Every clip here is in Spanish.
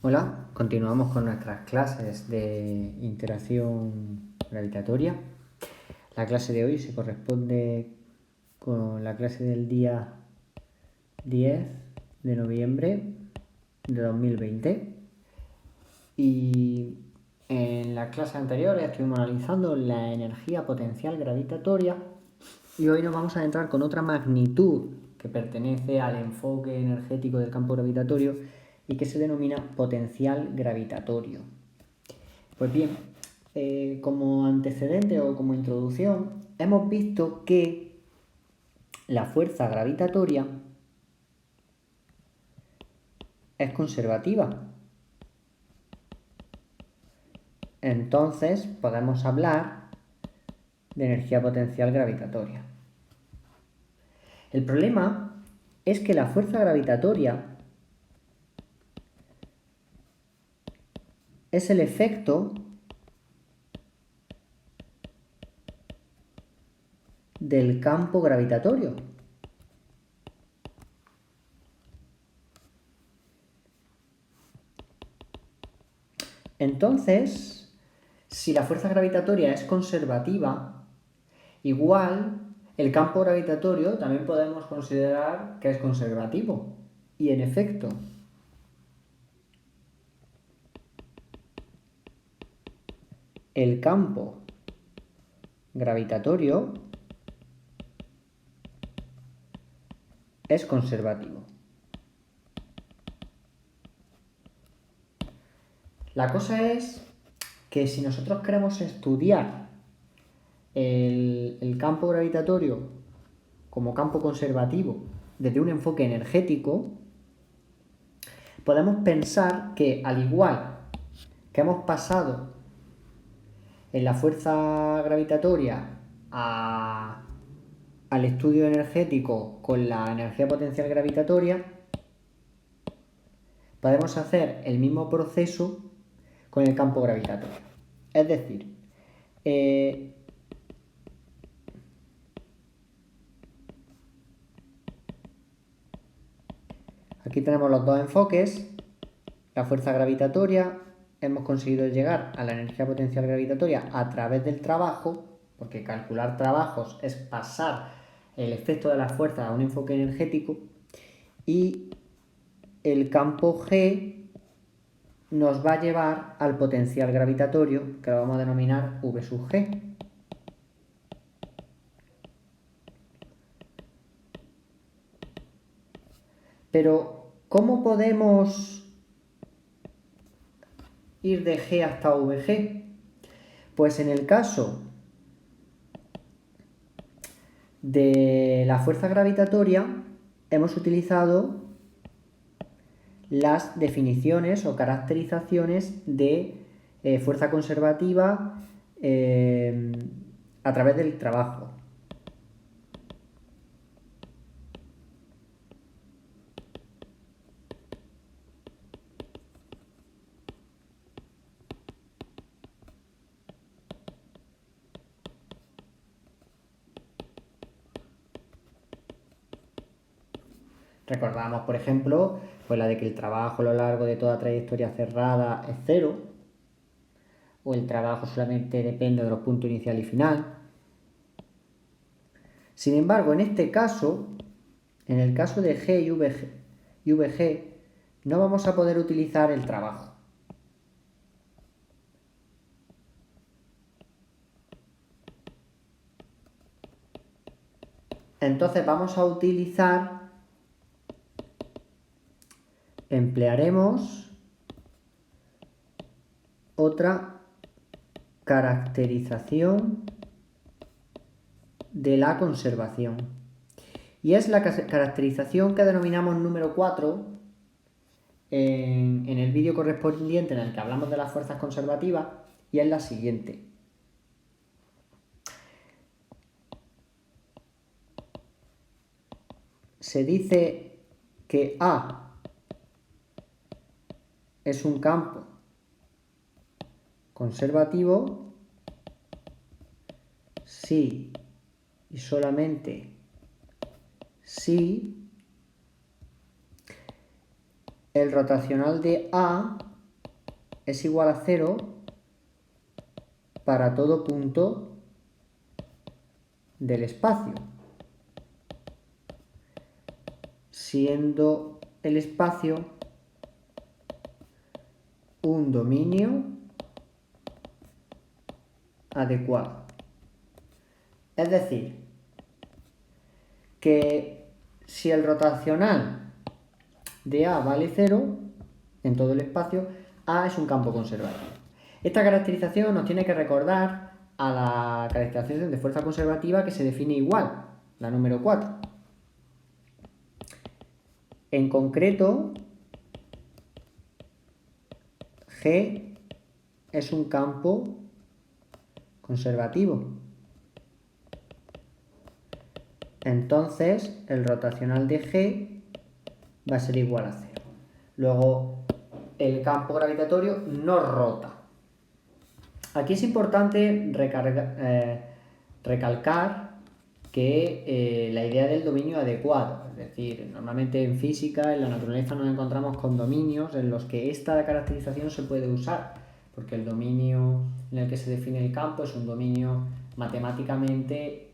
Hola, continuamos con nuestras clases de interacción gravitatoria. La clase de hoy se corresponde con la clase del día 10 de noviembre de 2020. Y en las clases anteriores estuvimos analizando la energía potencial gravitatoria y hoy nos vamos a adentrar con otra magnitud que pertenece al enfoque energético del campo gravitatorio y que se denomina potencial gravitatorio. Pues bien, como antecedente o como introducción, hemos visto que la fuerza gravitatoria es conservativa. Entonces podemos hablar de energía potencial gravitatoria. El problema es que la fuerza gravitatoria es el efecto del campo gravitatorio. Entonces, si la fuerza gravitatoria es conservativa, igual el campo gravitatorio también podemos considerar que es conservativo. Y en efecto, el campo gravitatorio es conservativo. La cosa es que si nosotros queremos estudiar el campo gravitatorio como campo conservativo desde un enfoque energético, podemos pensar que al igual que hemos pasado en la fuerza gravitatoria al estudio energético con la energía potencial gravitatoria, podemos hacer el mismo proceso con el campo gravitatorio. Es decir, aquí tenemos los dos enfoques. La fuerza gravitatoria, hemos conseguido llegar a la energía potencial gravitatoria a través del trabajo, porque calcular trabajos es pasar el efecto de la fuerza a un enfoque energético, y el campo G nos va a llevar al potencial gravitatorio, que lo vamos a denominar V sub G. Pero, ¿cómo podemos ir de G hasta VG? Pues en el caso de la fuerza gravitatoria hemos utilizado las definiciones o caracterizaciones de fuerza conservativa a través del trabajo. Recordamos, por ejemplo, pues la de que el trabajo a lo largo de toda trayectoria cerrada es cero, o el trabajo solamente depende de los puntos inicial y final. Sin embargo, en este caso, en el caso de G y VG, no vamos a poder utilizar el trabajo. Entonces vamos a emplearemos otra caracterización de la conservación. Y es la caracterización que denominamos número 4 en el vídeo correspondiente en el que hablamos de las fuerzas conservativas, y es la siguiente. Se dice que A es un campo conservativo si y solamente si el rotacional de A es igual a 0 para todo punto del espacio, siendo el espacio un dominio adecuado. Es decir, que si el rotacional de A vale 0 en todo el espacio, A es un campo conservativo. Esta caracterización nos tiene que recordar a la caracterización de fuerza conservativa que se define igual, la número 4. En concreto, G es un campo conservativo. Entonces, el rotacional de G va a ser igual a 0. Luego, el campo gravitatorio no rota. Aquí es importante recalcar que la idea del dominio adecuado, es decir, normalmente en física, en la naturaleza nos encontramos con dominios en los que esta caracterización se puede usar, porque el dominio en el que se define el campo es un dominio matemáticamente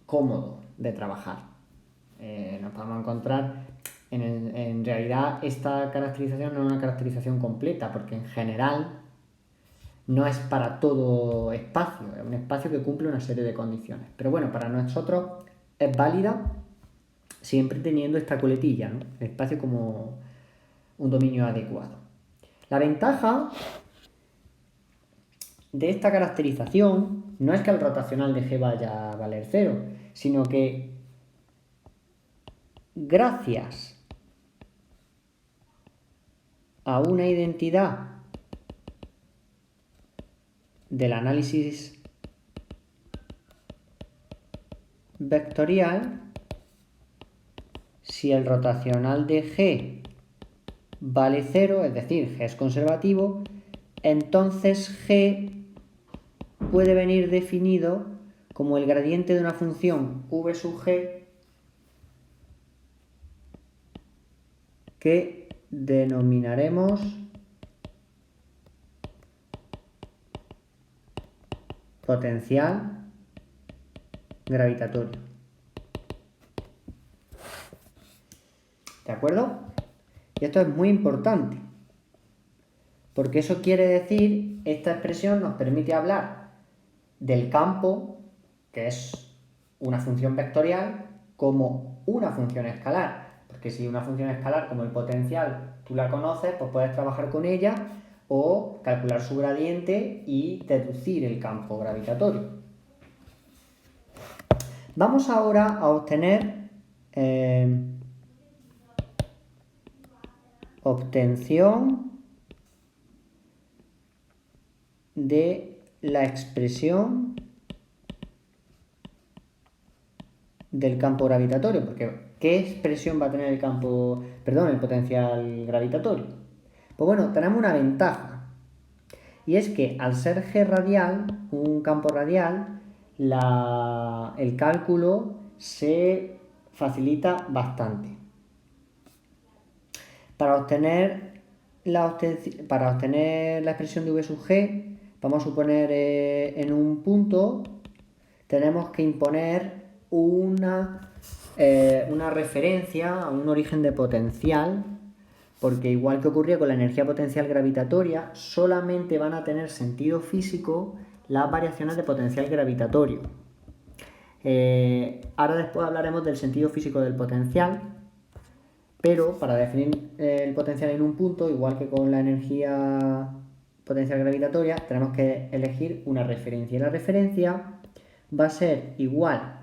cómodo de trabajar. Nos podemos encontrar, en realidad esta caracterización no es una caracterización completa, porque en general no es para todo espacio, es un espacio que cumple una serie de condiciones. Pero bueno, para nosotros es válida siempre teniendo esta coletilla, ¿no? El espacio como un dominio adecuado. La ventaja de esta caracterización no es que el rotacional de G vaya a valer 0, sino que gracias a una identidad del análisis vectorial, si el rotacional de G vale 0, es decir, G es conservativo, entonces G puede venir definido como el gradiente de una función v sub G que denominaremos potencial gravitatorio. ¿De acuerdo? Y esto es muy importante, porque eso quiere decir, esta expresión nos permite hablar del campo, que es una función vectorial, como una función escalar. Porque si una función escalar como el potencial tú la conoces, pues puedes trabajar con ella o calcular su gradiente y deducir el campo gravitatorio. Vamos ahora a obtener obtención de la expresión del campo gravitatorio, porque ¿qué expresión va a tener el potencial gravitatorio? Pues bueno, tenemos una ventaja, y es que al ser G radial, un campo radial, el cálculo se facilita bastante. Para obtener la expresión de V sub G, vamos a suponer en un punto, tenemos que imponer una referencia a un origen de potencial, porque igual que ocurría con la energía potencial gravitatoria, solamente van a tener sentido físico las variaciones de potencial gravitatorio. Ahora después hablaremos del sentido físico del potencial, pero para definir el potencial en un punto, igual que con la energía potencial gravitatoria, tenemos que elegir una referencia. Y la referencia va a ser igual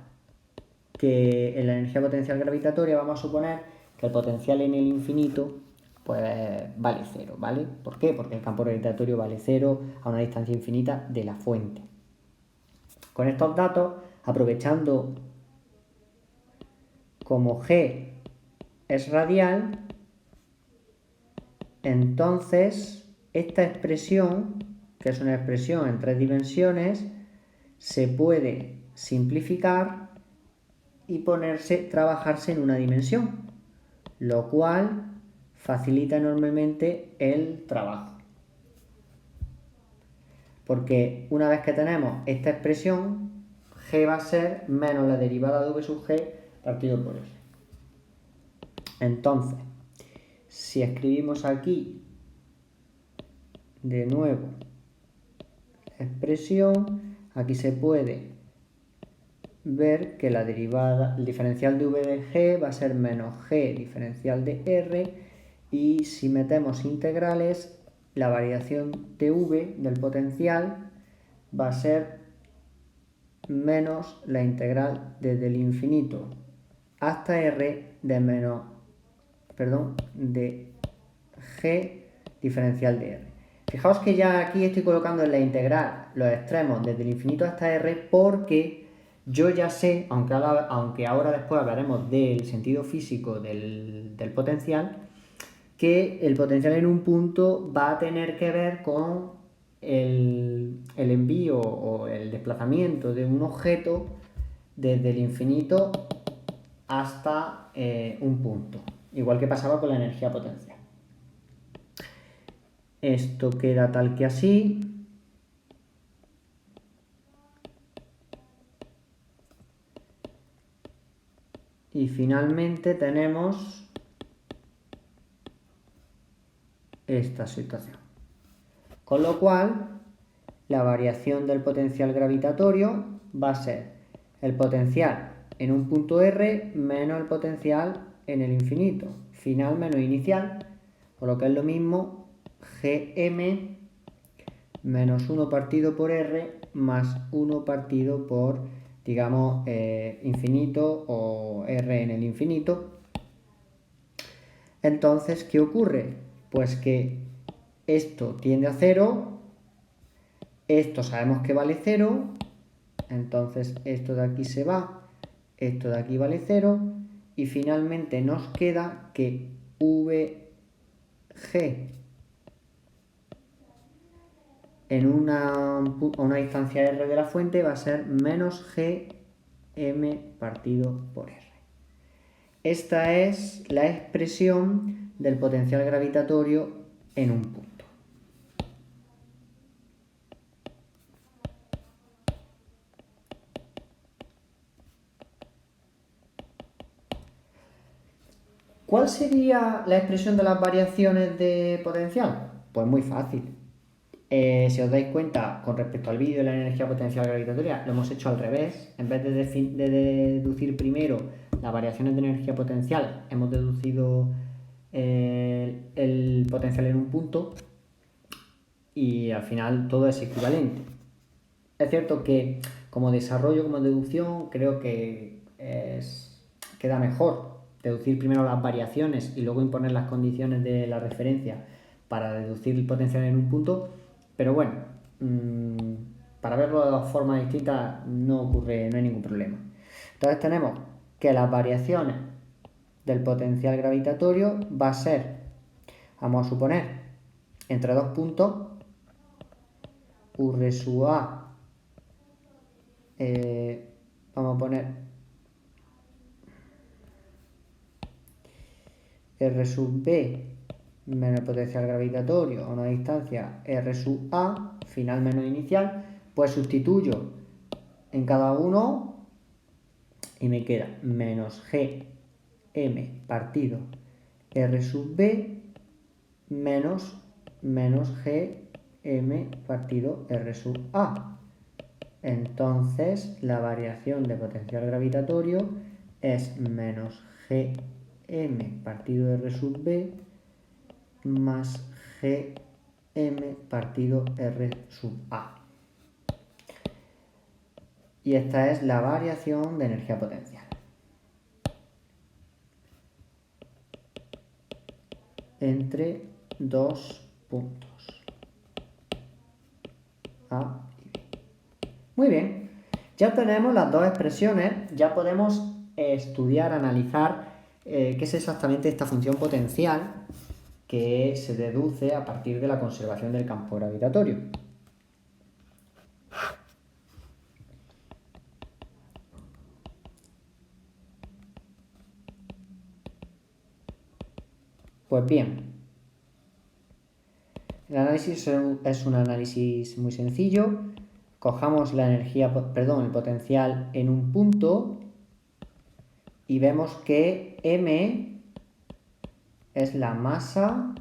que en la energía potencial gravitatoria. Vamos a suponer que el potencial en el infinito pues vale 0, ¿vale? ¿Por qué? Porque el campo gravitatorio vale 0 a una distancia infinita de la fuente. Con estos datos, aprovechando como G es radial, entonces esta expresión, que es una expresión en 3 dimensiones, se puede simplificar y trabajarse en una dimensión, lo cual facilita enormemente el trabajo. Porque una vez que tenemos esta expresión, g va a ser menos la derivada de v sub g partido por r. Entonces, si escribimos aquí de nuevo la expresión, aquí se puede ver que la derivada, el diferencial de v de g va a ser menos g diferencial de r, y si metemos integrales, la variación de v del potencial va a ser menos la integral desde el infinito hasta r de g diferencial de r. Fijaos que ya aquí estoy colocando en la integral los extremos desde el infinito hasta r, porque yo ya sé, aunque ahora después hablaremos del sentido físico del potencial, que el potencial en un punto va a tener que ver con el envío o el desplazamiento de un objeto desde el infinito hasta un punto, igual que pasaba con la energía potencial. Esto queda tal que así. Y finalmente tenemos esta situación. Con lo cual, la variación del potencial gravitatorio va a ser el potencial en un punto R menos el potencial en el infinito. Final menos inicial, por lo que es lo mismo Gm menos 1 partido por R más 1 partido por, digamos, infinito o R en el infinito. Entonces, ¿qué ocurre? Pues que esto tiende a 0, esto sabemos que vale 0, entonces esto de aquí se va, esto de aquí vale 0, y finalmente nos queda que Vg en una distancia r de la fuente va a ser menos Gm partido por r. Esta es la expresión del potencial gravitatorio en un punto. ¿Cuál sería la expresión de las variaciones de potencial? Pues muy fácil. Si os dais cuenta, con respecto al vídeo de la energía potencial gravitatoria, lo hemos hecho al revés. En vez de deducir primero las variaciones de energía potencial, hemos deducido el potencial en un punto, y al final todo es equivalente. Es cierto que como desarrollo, como deducción, creo que queda mejor deducir primero las variaciones y luego imponer las condiciones de la referencia para deducir el potencial en un punto, pero bueno, para verlo de dos formas distintas no hay ningún problema. Entonces tenemos que las variaciones del potencial gravitatorio va a ser, vamos a suponer, entre dos puntos, U sub A, vamos a poner R sub B menos el potencial gravitatorio a una distancia R sub A, final menos inicial, pues sustituyo en cada uno y me queda menos Gm partido R sub B menos Gm partido R sub A. Entonces la variación de potencial gravitatorio es menos Gm partido R sub B más Gm partido R sub A. Y esta es la variación de energía potencial entre dos puntos A y B. Muy bien, ya tenemos las dos expresiones, ya podemos estudiar, analizar qué es exactamente esta función potencial que se deduce a partir de la conservación del campo gravitatorio. Pues bien, El análisis es un análisis muy sencillo. Cojamos el potencial en un punto y vemos que M es la masa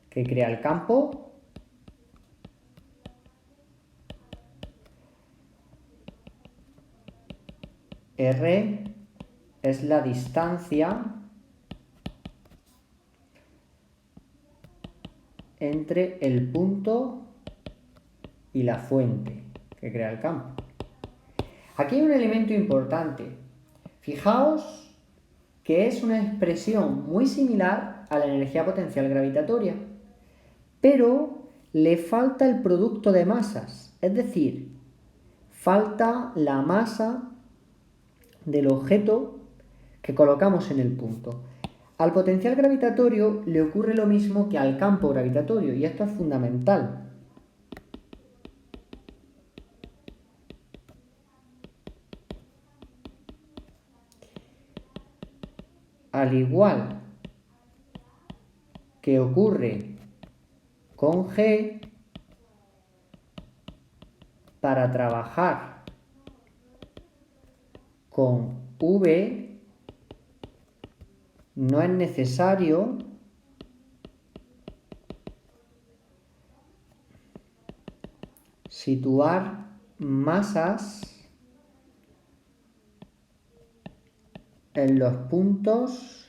que crea el campo. R es la distancia entre el punto y la fuente que crea el campo. Aquí hay un elemento importante. Fijaos que es una expresión muy similar a la energía potencial gravitatoria, pero le falta el producto de masas, es decir, falta la masa del objeto que colocamos en el punto. Al potencial gravitatorio le ocurre lo mismo que al campo gravitatorio, y esto es fundamental. Al igual que ocurre con G, para trabajar con V no es necesario situar masas en los puntos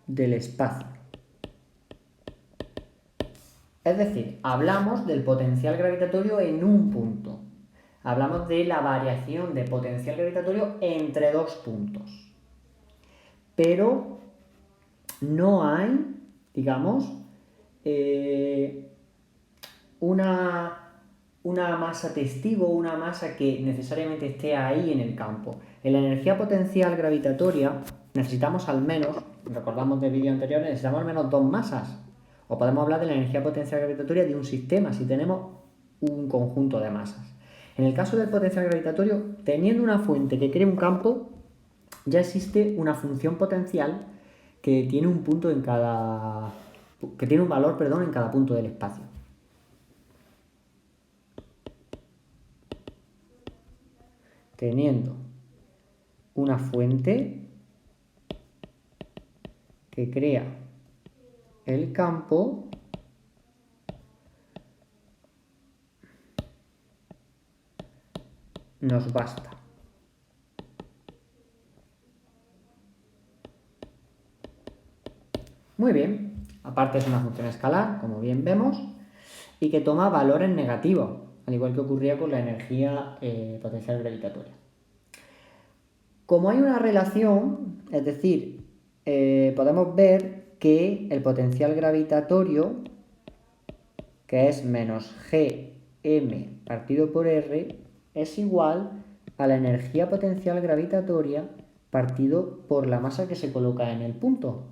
del espacio. Es decir, hablamos del potencial gravitatorio en un punto. Hablamos de la variación de potencial gravitatorio entre dos puntos. Pero no hay, digamos, una masa testigo, una masa que necesariamente esté ahí en el campo. En la energía potencial gravitatoria necesitamos al menos, recordamos de vídeos anteriores, necesitamos al menos dos masas. O podemos hablar de la energía potencial gravitatoria de un sistema si tenemos un conjunto de masas. En el caso del potencial gravitatorio, teniendo una fuente que crea un campo, ya existe una función potencial que tiene un punto en cada, que tiene un valor, en cada punto del espacio. Teniendo una fuente que crea el campo, nos basta. Muy bien, aparte es una función escalar, como bien vemos, y que toma valores negativos, al igual que ocurría con la energía potencial gravitatoria. Como hay una relación, es decir, podemos ver que el potencial gravitatorio, que es menos Gm partido por R, es igual a la energía potencial gravitatoria partido por la masa que se coloca en el punto.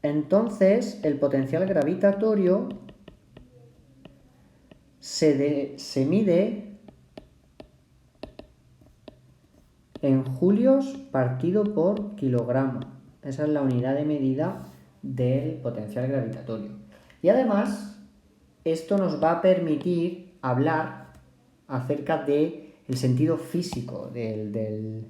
Entonces, el potencial gravitatorio se mide en julios partido por kilogramo. Esa es la unidad de medida del potencial gravitatorio. Y además, esto nos va a permitir hablar acerca del sentido físico de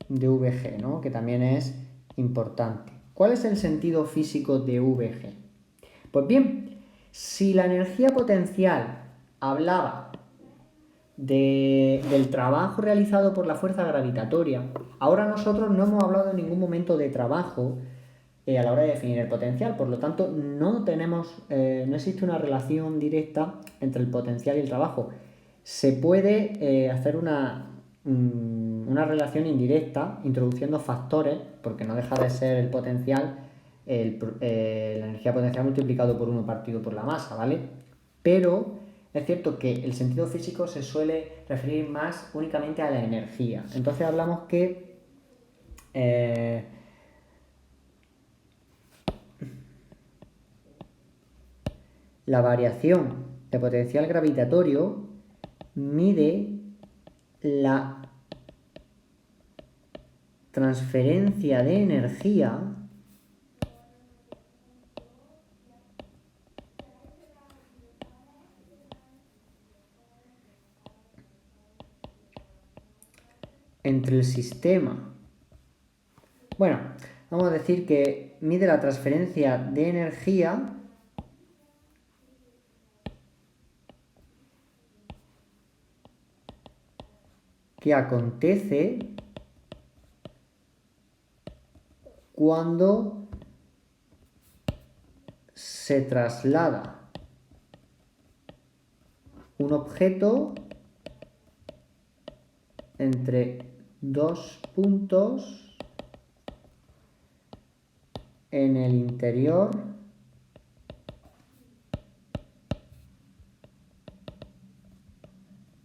VG, ¿no? Que también es importante. ¿Cuál es el sentido físico de VG? Pues bien, si la energía potencial hablaba del trabajo realizado por la fuerza gravitatoria, ahora nosotros no hemos hablado en ningún momento de trabajo a la hora de definir el potencial, por lo tanto no existe una relación directa entre el potencial y el trabajo. Se puede hacer una relación indirecta introduciendo factores, porque no deja de ser el potencial, la energía potencial multiplicado por 1 partido por la masa, ¿vale? Pero es cierto que el sentido físico se suele referir más únicamente a la energía. Entonces hablamos que la variación de potencial gravitatorio mide la transferencia de energía entre el sistema. Bueno, vamos a decir que mide la transferencia de energía que acontece cuando se traslada un objeto entre dos puntos en el interior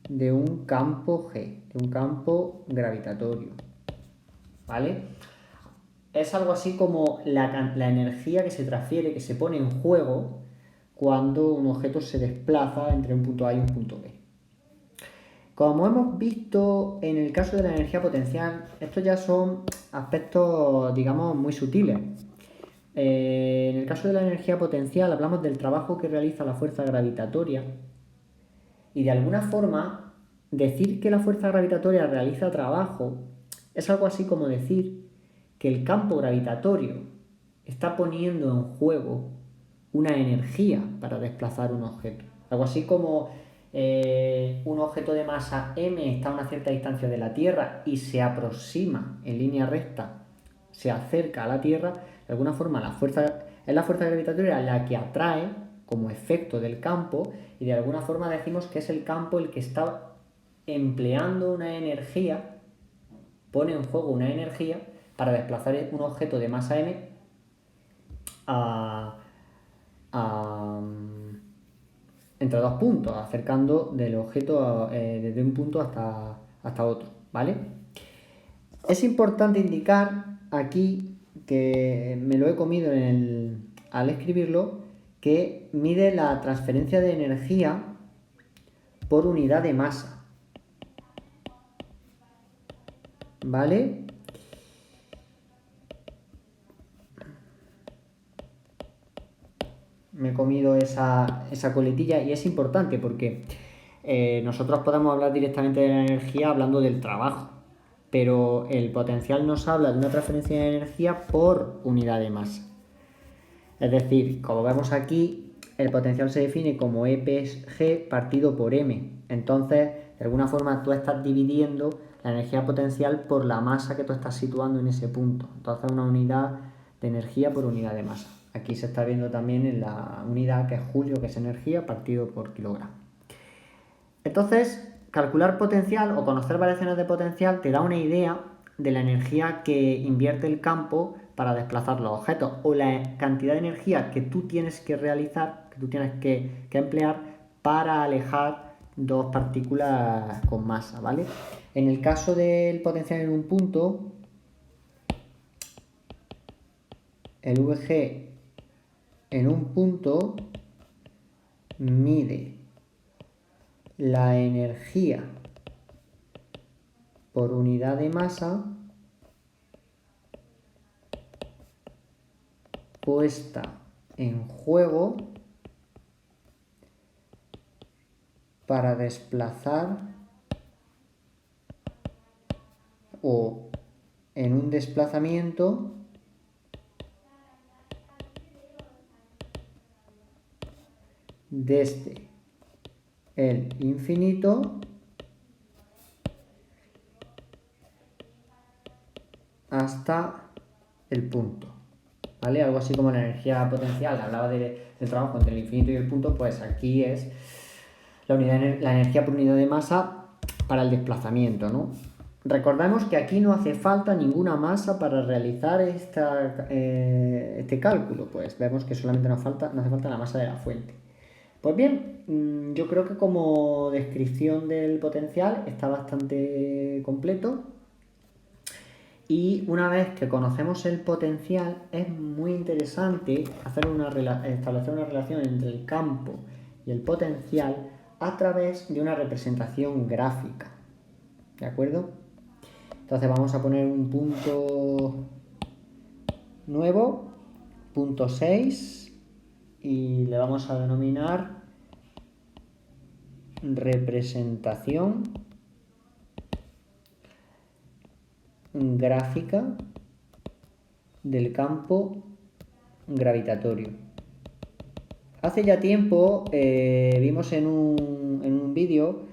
de un campo G, de un campo gravitatorio, ¿vale? Es algo así como la energía que se transfiere, que se pone en juego cuando un objeto se desplaza entre un punto A y un punto B. Como hemos visto en el caso de la energía potencial, estos ya son aspectos, digamos, muy sutiles. En el caso de la energía potencial hablamos del trabajo que realiza la fuerza gravitatoria y de alguna forma decir que la fuerza gravitatoria realiza trabajo es algo así como decir que el campo gravitatorio está poniendo en juego una energía para desplazar un objeto. Algo así como un objeto de masa m está a una cierta distancia de la Tierra y se aproxima en línea recta, se acerca a la Tierra, de alguna forma es la fuerza gravitatoria la que atrae como efecto del campo y de alguna forma decimos que es el campo el que está empleando una energía, pone en juego una energía para desplazar un objeto de masa m entre dos puntos, acercando del objeto desde un punto hasta otro, ¿vale? Es importante indicar aquí, que me lo he comido al escribirlo, que mide la transferencia de energía por unidad de masa, ¿vale? Me he comido esa coletilla y es importante porque nosotros podemos hablar directamente de la energía hablando del trabajo, pero el potencial nos habla de una transferencia de energía por unidad de masa. Es decir, como vemos aquí, el potencial se define como E P G partido por M. Entonces, de alguna forma, tú estás dividiendo la energía potencial por la masa que tú estás situando en ese punto. Entonces, una unidad de energía por unidad de masa. Aquí se está viendo también en la unidad que es julio, que es energía, partido por kilogramo. Entonces, calcular potencial o conocer variaciones de potencial te da una idea de la energía que invierte el campo para desplazar los objetos o la cantidad de energía que tú tienes que realizar, que tú tienes que emplear para alejar dos partículas con masa, ¿vale? En el caso del potencial en un punto, el VG en un punto mide la energía por unidad de masa puesta en juego para desplazar o en un desplazamiento desde el infinito hasta el punto, ¿vale? Algo así como la energía potencial, hablaba del trabajo entre el infinito y el punto, pues aquí es la energía por unidad de masa para el desplazamiento, ¿no? Recordemos que aquí no hace falta ninguna masa para realizar este cálculo, pues vemos que solamente no hace falta la masa de la fuente. Pues bien, yo creo que como descripción del potencial está bastante completo. Y una vez que conocemos el potencial, es muy interesante establecer una relación entre el campo y el potencial a través de una representación gráfica. ¿De acuerdo? Entonces vamos a poner un punto nuevo, punto 6, y le vamos a denominar representación gráfica del campo gravitatorio. Hace ya tiempo vimos en un vídeo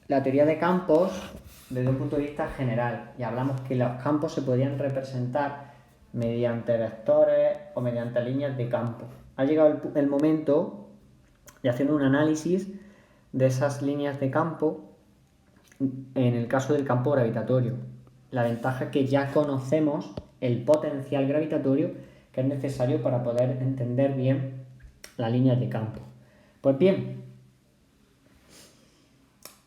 la teoría de campos desde un punto de vista general y hablamos que los campos se podían representar mediante vectores o mediante líneas de campo. Ha llegado el momento de hacer un análisis de esas líneas de campo en el caso del campo gravitatorio. La ventaja es que ya conocemos el potencial gravitatorio que es necesario para poder entender bien las líneas de campo. Pues bien,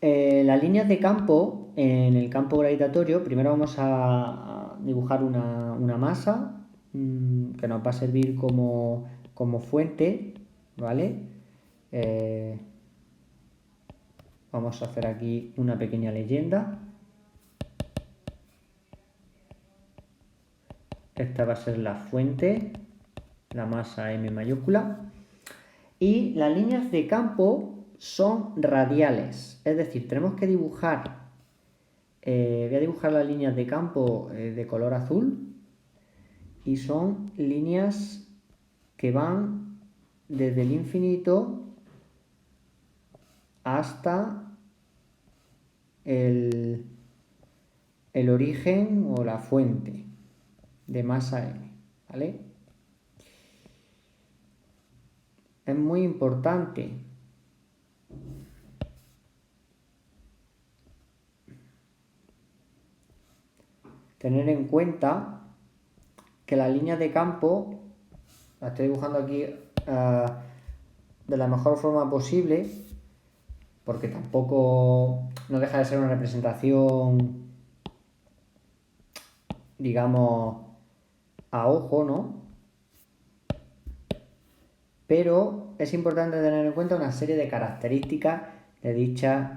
las líneas de campo en el campo gravitatorio, primero vamos a dibujar una masa que nos va a servir como fuente, ¿vale? Vamos a hacer aquí una pequeña leyenda. Esta va a ser la fuente, la masa M mayúscula. Y las líneas de campo son radiales, es decir, tenemos que dibujar, voy a dibujar las líneas de campo de color azul y son líneas que van desde el infinito hasta el origen o la fuente de masa M, ¿vale? Es muy importante tener en cuenta que las líneas de campo, las estoy dibujando aquí de la mejor forma posible, porque tampoco no deja de ser una representación, digamos, a ojo, ¿no? Pero es importante tener en cuenta una serie de características de dichas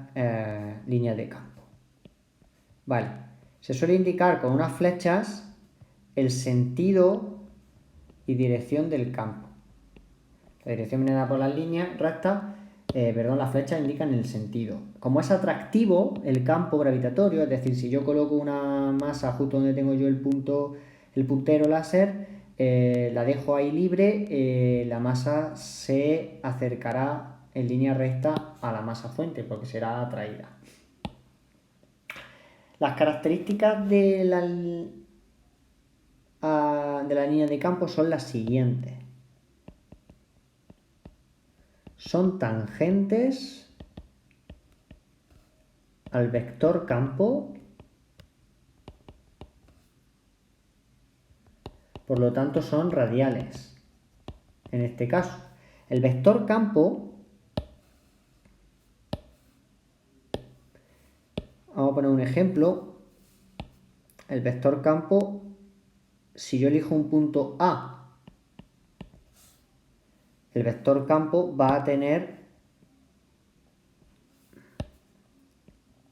líneas de campo. Vale, se suele indicar con unas flechas el sentido y dirección del campo. La dirección viene dada por las líneas rectas, las flechas indican el sentido. Como es atractivo el campo gravitatorio, es decir, si yo coloco una masa justo donde tengo yo el puntero láser, la dejo ahí libre, la masa se acercará en línea recta a la masa fuente porque será atraída. Las características de la línea de campo son las siguientes. Son tangentes al vector campo, por lo tanto son radiales. En este caso, el vector campo, vamos a poner un ejemplo, el vector campo, si yo elijo un punto A, el vector campo va a tener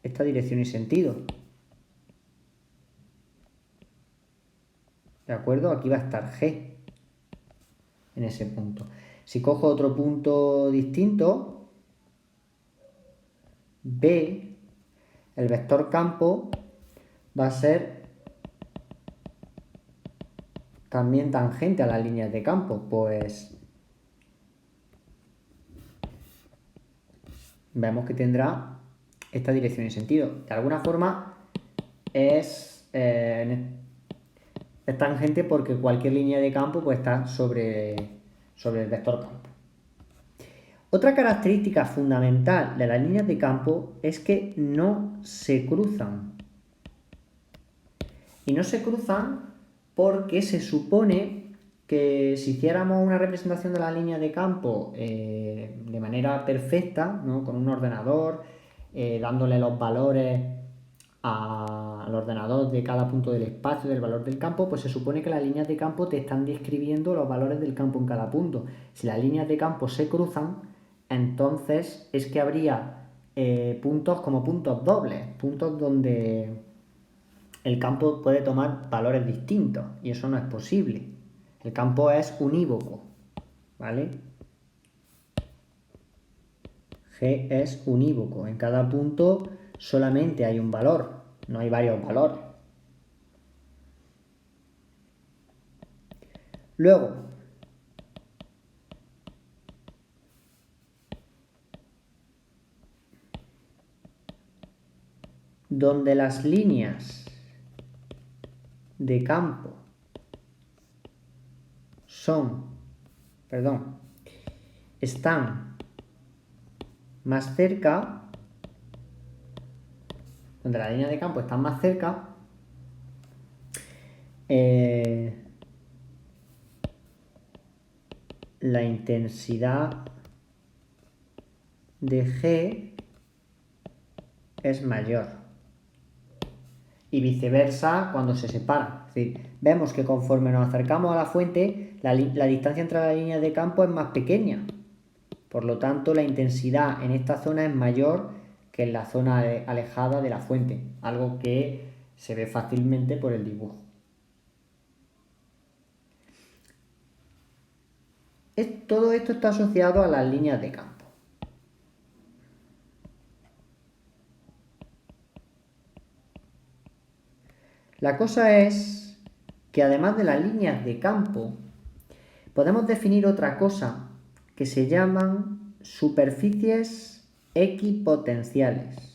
esta dirección y sentido. ¿De acuerdo? Aquí va a estar G en ese punto. Si cojo otro punto distinto, B, el vector campo va a ser también tangente a las líneas de campo. Pues vemos que tendrá esta dirección y sentido. De alguna forma es tangente porque cualquier línea de campo pues, está sobre el vector campo. Otra característica fundamental de las líneas de campo es que no se cruzan. Y no se cruzan porque se supone que si hiciéramos una representación de la línea de campo de manera perfecta, ¿no? Con un ordenador, dándole los valores al ordenador de cada punto del espacio, del valor del campo, pues se supone que las líneas de campo te están describiendo los valores del campo en cada punto. Si las líneas de campo se cruzan, entonces es que habría puntos como puntos dobles, puntos donde el campo puede tomar valores distintos y eso no es posible. El campo es unívoco, ¿vale? G es unívoco. En cada punto solamente hay un valor, no hay varios valores. Luego, donde las líneas de campo están más cerca, donde las líneas de campo están más cerca, la intensidad de G es mayor. Y viceversa cuando se separan. Es decir, vemos que conforme nos acercamos a la fuente, la distancia entre las líneas de campo es más pequeña. Por lo tanto, la intensidad en esta zona es mayor que en la zona alejada de la fuente. Algo que se ve fácilmente por el dibujo. Todo esto está asociado a las líneas de campo. La cosa es que además de las líneas de campo, podemos definir otra cosa que se llaman superficies equipotenciales.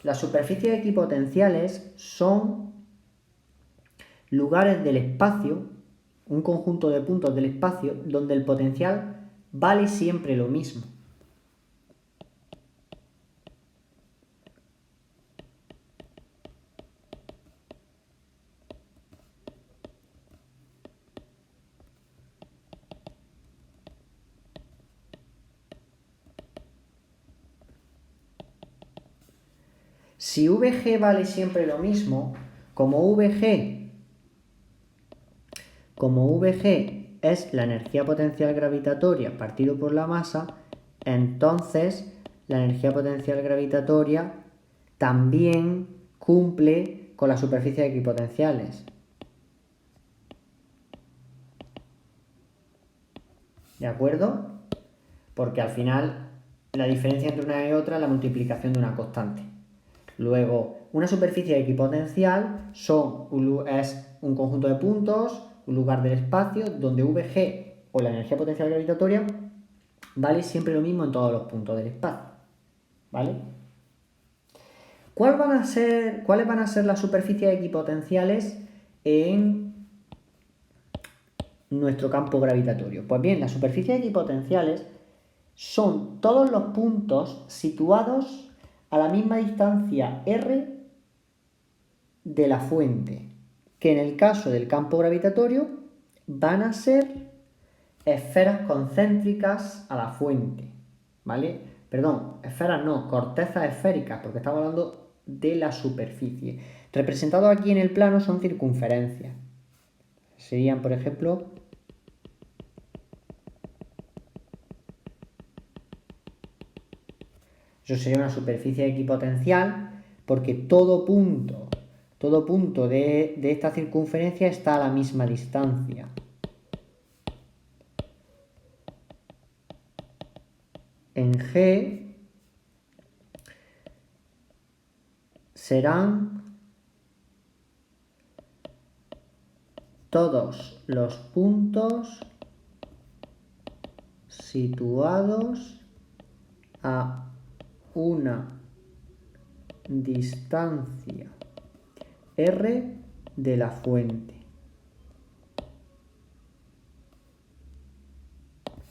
Las superficies equipotenciales son lugares del espacio, un conjunto de puntos del espacio, donde el potencial vale siempre lo mismo. Si VG vale siempre lo mismo, como VG es la energía potencial gravitatoria partido por la masa, entonces la energía potencial gravitatoria también cumple con las superficies equipotenciales. ¿De acuerdo? Porque al final la diferencia entre una y otra es la multiplicación de una constante. Luego, una superficie equipotencial es un conjunto de puntos, un lugar del espacio, donde VG o la energía potencial gravitatoria vale siempre lo mismo en todos los puntos del espacio. ¿Vale? ¿Cuáles van a ser las superficies equipotenciales en nuestro campo gravitatorio? Pues bien, las superficies equipotenciales son todos los puntos situados a la misma distancia r de la fuente, que en el caso del campo gravitatorio van a ser esferas concéntricas a la fuente, ¿vale? Perdón, esferas no, cortezas esféricas, porque estamos hablando de la superficie. Representados aquí en el plano son circunferencias. Serían, por ejemplo, eso sería una superficie equipotencial, porque todo punto de esta circunferencia está a la misma distancia. En G serán todos los puntos situados a una distancia r de la fuente.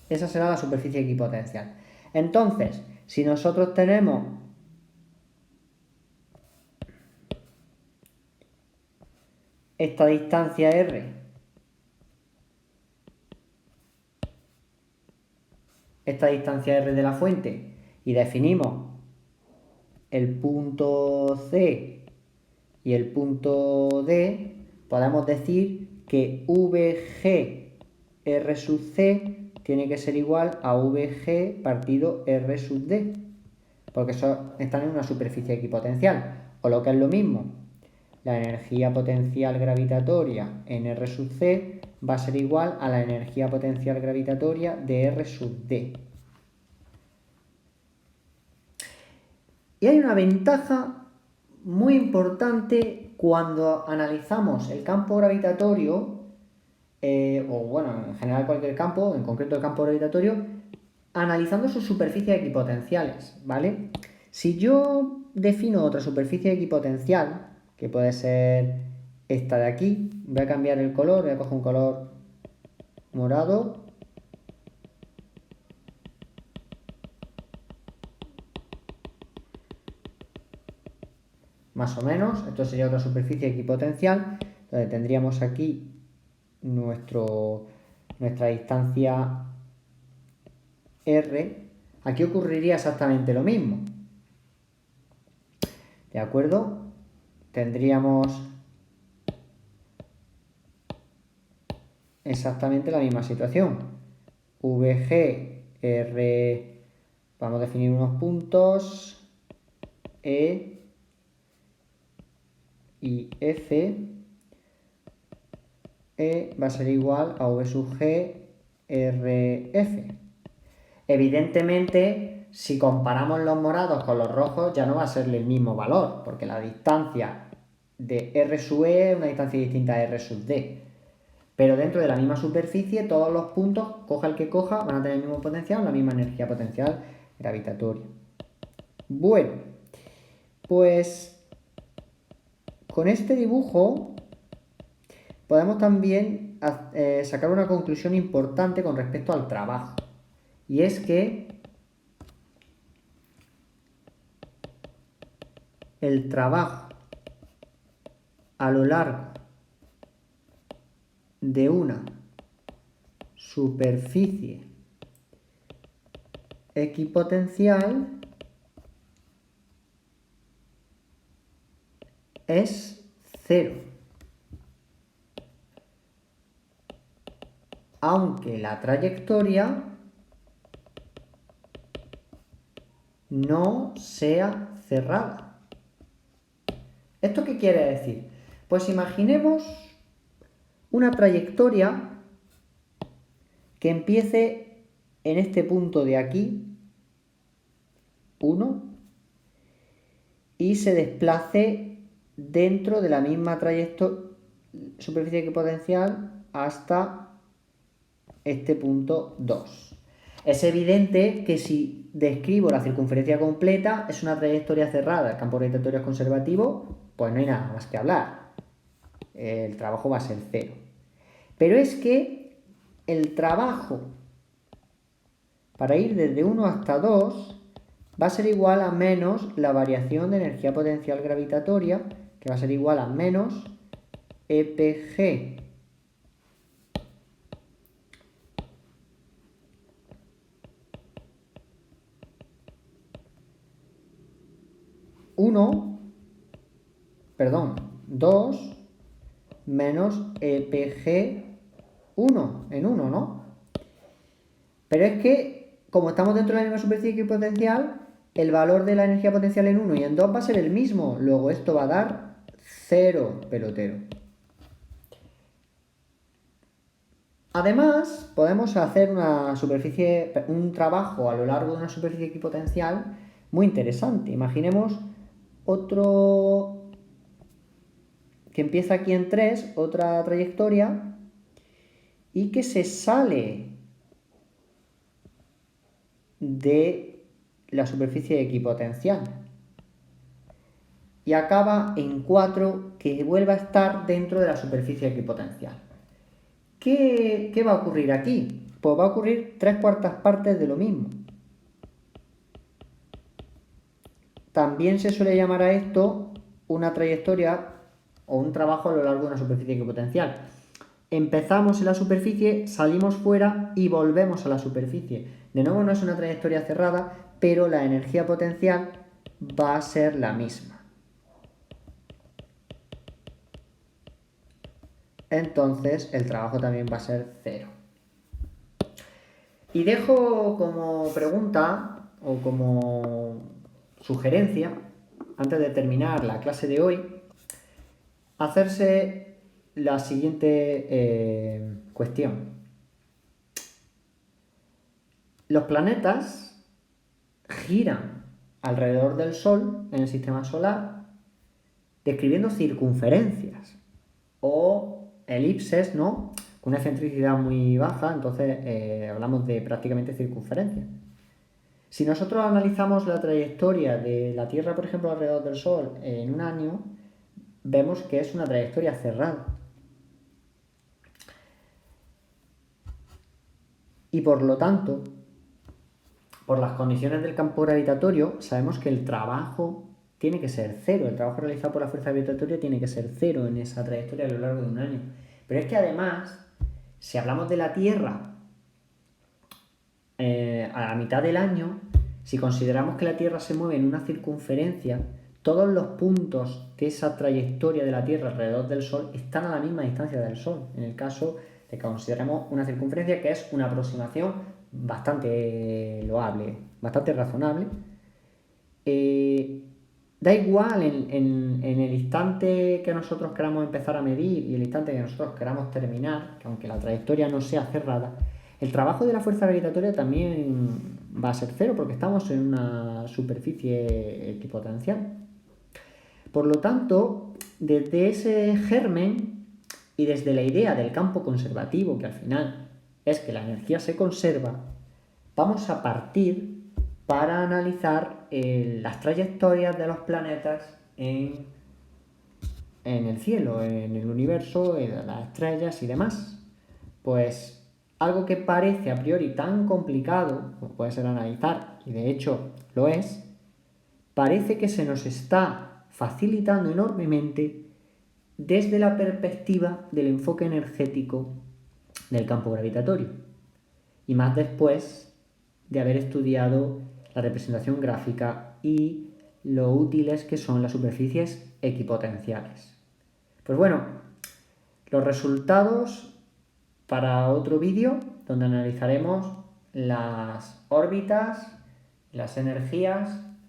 Esa será la superficie equipotencial. Entonces, si nosotros tenemos esta distancia r, de la fuente, y definimos el punto C y el punto D, podemos decir que VG R sub C tiene que ser igual a VG partido R sub D, porque están en una superficie equipotencial. O lo que es lo mismo, la energía potencial gravitatoria en R sub C va a ser igual a la energía potencial gravitatoria de R sub D. Y hay una ventaja muy importante cuando analizamos el campo gravitatorio, o bueno, en general cualquier campo, en concreto el campo gravitatorio, analizando sus superficies equipotenciales, ¿vale? Si yo defino otra superficie equipotencial, que puede ser esta de aquí, voy a cambiar el color, voy a coger un color morado. Más o menos, esto sería otra superficie equipotencial, donde tendríamos aquí nuestra distancia R. Aquí ocurriría exactamente lo mismo. ¿De acuerdo? Tendríamos exactamente la misma situación. VG, R, vamos a definir unos puntos, E y F, E va a ser igual a V sub G, RF. Evidentemente, si comparamos los morados con los rojos, ya no va a ser el mismo valor, porque la distancia de R sub E es una distancia distinta a R sub D. Pero dentro de la misma superficie, todos los puntos, coja el que coja, van a tener el mismo potencial, la misma energía potencial gravitatoria. Bueno, pues con este dibujo podemos también sacar una conclusión importante con respecto al trabajo. Y es que el trabajo a lo largo de una superficie equipotencial es 0. Aunque la trayectoria no sea cerrada. ¿Esto qué quiere decir? Pues imaginemos una trayectoria que empiece en este punto de aquí, 1, y se desplace dentro de la misma superficie equipotencial hasta este punto 2. Es evidente que si describo la circunferencia completa, es una trayectoria cerrada, el campo gravitatorio es conservativo, pues no hay nada más que hablar. El trabajo va a ser 0. Pero es que el trabajo para ir desde 1 hasta 2 va a ser igual a menos la variación de energía potencial gravitatoria, que va a ser igual a menos EPG dos menos EPG 1 en 1, ¿no? Pero es que, como estamos dentro de la misma superficie equipotencial, el valor de la energía potencial en 1 y en 2 va a ser el mismo. Luego esto va a dar 0 pelotero. Además, podemos hacer un trabajo a lo largo de una superficie equipotencial muy interesante. Imaginemos otro que empieza aquí en 3, otra trayectoria, y que se sale de la superficie equipotencial y acaba en 4, que vuelve a estar dentro de la superficie equipotencial. ¿Qué va a ocurrir aquí? Pues va a ocurrir 3/4 partes de lo mismo. También se suele llamar a esto una trayectoria o un trabajo a lo largo de una superficie equipotencial. Empezamos en la superficie, salimos fuera y volvemos a la superficie. De nuevo no es una trayectoria cerrada, pero la energía potencial va a ser la misma. entonces el trabajo también va a ser 0. Y dejo como pregunta o como sugerencia, antes de terminar la clase de hoy, hacerse la siguiente cuestión. Los planetas giran alrededor del Sol en el sistema solar describiendo circunferencias o elipses, ¿no? Con una excentricidad muy baja, entonces hablamos de prácticamente circunferencias. Si nosotros analizamos la trayectoria de la Tierra, por ejemplo, alrededor del Sol en un año, vemos que es una trayectoria cerrada. Y por lo tanto, por las condiciones del campo gravitatorio, sabemos que el trabajo tiene que ser 0. El trabajo realizado por la fuerza gravitatoria tiene que ser 0 en esa trayectoria a lo largo de un año. Pero es que además, si hablamos de la Tierra a la mitad del año, si consideramos que la Tierra se mueve en una circunferencia, todos los puntos de esa trayectoria de la Tierra alrededor del Sol están a la misma distancia del Sol. En el caso de que consideremos una circunferencia, que es una aproximación bastante loable, bastante razonable. Da igual en el instante que nosotros queramos empezar a medir y el instante que nosotros queramos terminar, que aunque la trayectoria no sea cerrada, el trabajo de la fuerza gravitatoria también va a ser 0 porque estamos en una superficie equipotencial. Por lo tanto, desde ese germen y desde la idea del campo conservativo, que al final es que la energía se conserva, vamos a partir para analizar las trayectorias de los planetas en el cielo, en el universo, en las estrellas y demás. Pues algo que parece a priori tan complicado, como puede ser analizar, y de hecho lo es, parece que se nos está facilitando enormemente desde la perspectiva del enfoque energético del campo gravitatorio. Y más después de haber estudiado la representación gráfica y lo útiles que son las superficies equipotenciales. Pues bueno, los resultados para otro vídeo donde analizaremos las órbitas, las energías